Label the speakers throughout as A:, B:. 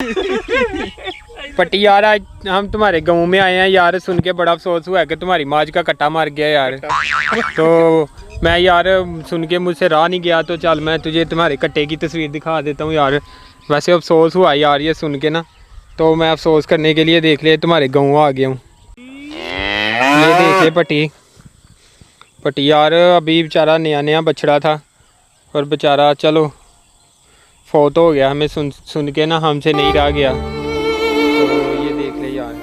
A: पट्टी यार, आज हम तुम्हारे गांव में आए हैं यार, सुन के बड़ा अफसोस हुआ है कि तुम्हारी माज का कट्टा मर गया यार। तो मैं यार सुन के मुझसे रहा नहीं गया, तो चल मैं तुझे तुम्हारे कट्टे की तस्वीर दिखा देता हूँ यार। वैसे अफसोस हुआ यार ये सुन के ना, तो मैं अफसोस करने के लिए देख ले तुम्हारे गाँव आ गया हूँ। ये देख ले पट्टी यार, अभी बेचारा नया नया बछड़ा था और बेचारा चलो फौत हो गया, हमें सुन के ना हमसे नहीं रह गया। तो ये देख ले यार,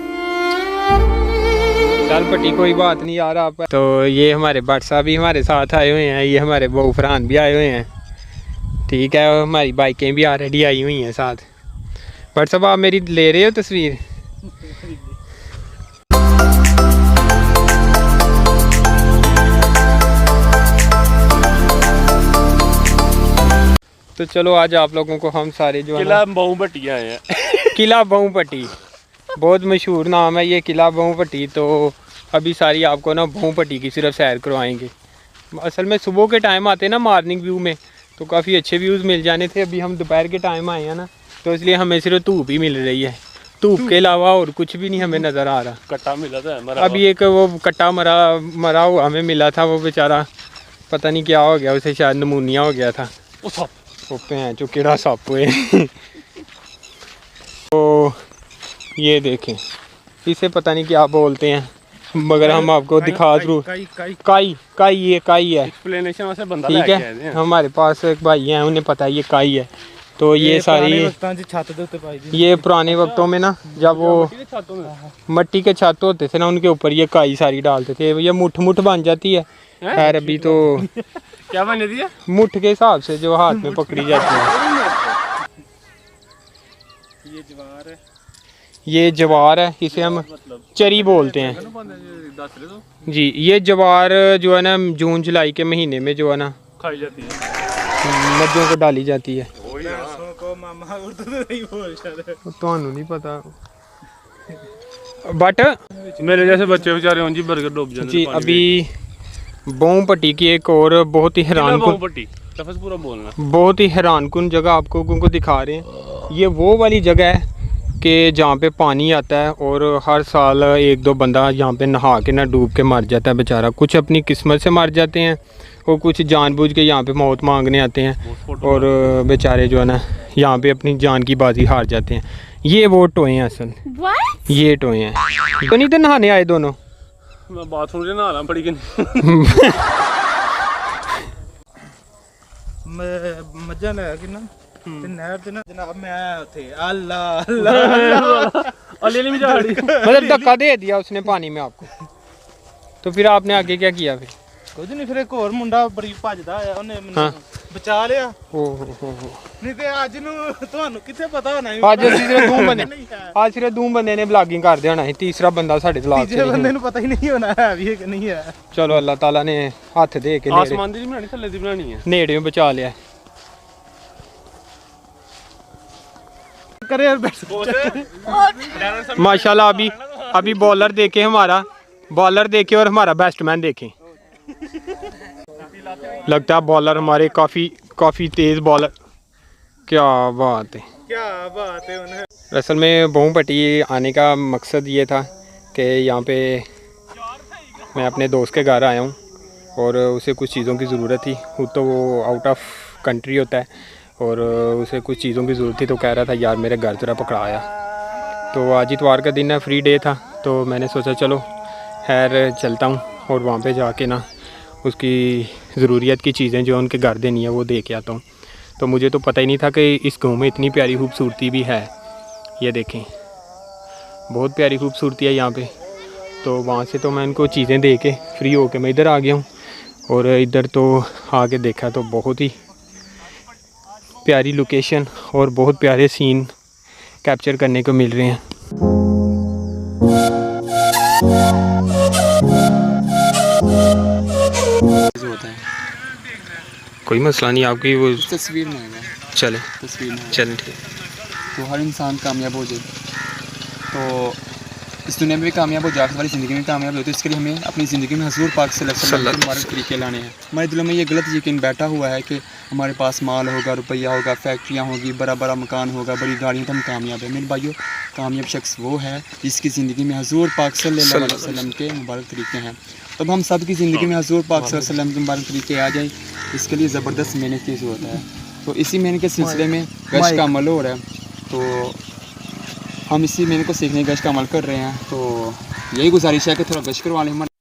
A: चल पट्टी कोई बात नहीं यार आप। तो ये हमारे भट्ट साहब भी हमारे साथ आए हुए हैं, ये हमारे बहू फरहान भी आए हुए हैं, ठीक है। हमारी बाइकें भी ऑलरेडी आई हुई हैं साथ। भट्ट साहब आप मेरी ले रहे हो तस्वीर? तो चलो आज आप लोगों को हम सारे जो
B: किला बहू भट्टी आए हैं।
A: किला बहू भट्टी बहुत मशहूर नाम है ये, किला बहू भट्टी। तो अभी सारी आपको ना बहू भट्टी की सिर्फ सैर करवाएंगे। असल में सुबह के टाइम आते ना मॉर्निंग व्यू में, तो काफ़ी अच्छे व्यूज़ मिल जाने थे। अभी हम दोपहर के टाइम आए हैं ना, तो इसलिए हमें सिर्फ धूप ही मिल रही है। धूप के अलावा और कुछ भी नहीं हमें नज़र आ रहा।
B: कट्टा मिला था
A: अभी एक वो कट्टा मरा हुआ हमें मिला था, वो बेचारा पता नहीं क्या हो गया, उसे शायद नमूनिया हो गया था। जो केड़ा सप हुए। तो ये देखें, इसे पता नहीं क्या बोलते हैं, मगर हम आपको दिखा जरूर। काई ये काई है,
B: एक्सप्लेनेशन से बंदा
A: ठीक है। हमारे पास एक भाई हैं, उन्हें पता है ये काई है। तो ये सारी ये पुराने वक्तों में ना, जब वो मट्टी के छत होते थे ना, उनके ऊपर ये काई सारी डालते थे, ये मुठ बन जाती है। खैर अभी तो
B: क्या बन जाती है?
A: मुठ के हिसाब से जो हाथ में पकड़ी जाती है। ये जवार है, इसे हम चरी बोलते हैं जी। ये जवार जो है ना, जून जुलाई के महीने में जो है ना
B: खाई जाती है,
A: मज्जों को डाली जाती है। तो नहीं पता, बट
B: मेरे जैसे बच्चे बेचारे उनकी बर्गर डूब जाते
A: जी। अभी बहू भट्टी की एक और बहुत ही हैरानकुन जगह आपको को दिखा रहे हैं। ये वो वाली जगह है कि जहाँ पे पानी आता है और हर साल एक दो बंदा यहाँ पे नहा के ना डूब के मर जाता है बेचारा। कुछ अपनी किस्मत से मर जाते हैं और कुछ जानबूझ के यहाँ पे मौत मांगने आते हैं, और बेचारे जो है ना यहाँ पे अपनी जान की बाजी हार जाते हैं। ये वो टोए हैं असल, ये टोए हैं। तो नहीं तो नहाने आए दोनों?
B: मैं बाथरूम से नहा रहा पड़ी कि
C: मजा लगा कि ना ते नहर ते ना जनाब मैं आया उथे अल्लाह अल्लाह
B: अली नहीं जा रही,
A: मतलब धक्का दे दिया उसने पानी में आपको, तो फिर आपने आगे क्या किया? फिर
C: कुछ नहीं, फिर एक और मुंडा बड़ी भजदा आया, उन्हें मैंने बचा लिया। नहीं ते आज नू ਤੁਹਾਨੂੰ ਕਿੱਥੇ ਪਤਾ ਹੋਣਾ ਸੀ।
A: ਅੱਜ ਸਿਰਫ ਦੋ ਬੰਦੇ ਨੇ ਵਲੌਗਿੰਗ ਕਰਦੇ ਹੋਣਾ ਸੀ, ਤੀਸਰਾ ਬੰਦਾ ਸਾਡੇ ਵਲੌਗ
C: ਤੀਜੇ ਬੰਦੇ ਨੂੰ ਪਤਾ ਹੀ ਨਹੀਂ ਹੋਣਾ ਹੈ ਵੀ ਇਹ ਕਿ ਨਹੀਂ ਹੈ।
A: ਚਲੋ ਅੱਲਾਹ ਤਾਲਾ ਨੇ ਹੱਥ ਦੇ ਕੇ
B: ਆਸਮਾਨ ਦੀ ਬਣਾਣੀ, ਥੱਲੇ ਦੀ ਬਣਾਣੀ ਹੈ,
A: ਨੇੜਿਓਂ ਬਚਾ ਲਿਆ।
C: करे यार
A: माशाल्लाह। अभी बॉलर देखे हमारा, बॉलर देखे और हमारा बैट्समैन देखें। लगता है बॉलर हमारे काफ़ी तेज़ बॉलर। क्या बात है। असल में बहू भट्टी आने का मकसद ये था कि यहाँ पे मैं अपने दोस्त के घर आया हूँ और उसे कुछ चीज़ों की ज़रूरत थी। तो वो आउट ऑफ कंट्री होता है और उसे कुछ चीज़ों की ज़रूरत थी, तो कह रहा था यार मेरे घर ज़रा पकड़ाया। तो आज इतवार का दिन है, फ्री डे था, तो मैंने सोचा चलो खैर चलता हूँ और वहाँ पे जाके ना उसकी ज़रूरियत की चीज़ें जो उनके घर देनी है वो दे के आता हूँ। तो मुझे तो पता ही नहीं था कि इस गाँव में इतनी प्यारी खूबसूरती भी है। ये देखें बहुत प्यारी खूबसूरती है यहाँ पे। तो वहाँ से तो मैं उनको चीज़ें दे के फ्री होके मैं इधर आ गया हूँ, और इधर तो आके देखा तो बहुत ही प्यारी लोकेशन और बहुत प्यारे सीन कैप्चर करने को मिल रहे हैं। होता है कोई मसला नहीं, आपकी वो
D: तस्वीर में है,
A: चले
D: तस्वीर में
A: चल ठीक।
D: तो हर इंसान कामयाब हो जाए। तो इस दुनिया में भी कामयाब हो, आखिरत वाली ज़िंदगी में कामयाब हो। तो इसके लिए हमें अपनी ज़िंदगी में हज़ूर पाक सल्लल्लाहु अलैहि वसल्लम के मुबारक तरीके लाने हैं। हमारे दिलों में ये गलत यकीन बैठा हुआ है कि हमारे पास माल होगा, रुपया होगा, फैक्ट्रियाँ होगी, बड़ा बड़ा मकान होगा, बड़ी गाड़ियाँ, तो हम कामयाब है। मेरे भाइयों, कामयाब शख्स वो है जिसकी ज़िंदगी में हज़ूर पाक सल्लल्लाहु अलैहि वसल्लम के मुबारक तरीके हैं। तब हम सब की ज़िंदगी में हज़ूर पाक सल्लल्लाहु अलैहि वसल्लम के मुबारक तरीके आ जाए, इसके लिए ज़बरदस्त मेहनत की ज़रूरत है। तो इसी मेहनत के सिलसिले में गश्त का अमल हो रहा है, तो हम इसी मेहनत को सीखने गश्त का अमल कर रहे हैं। तो यही गुजारिश है कि थोड़ा गश्त करवा लें हमारे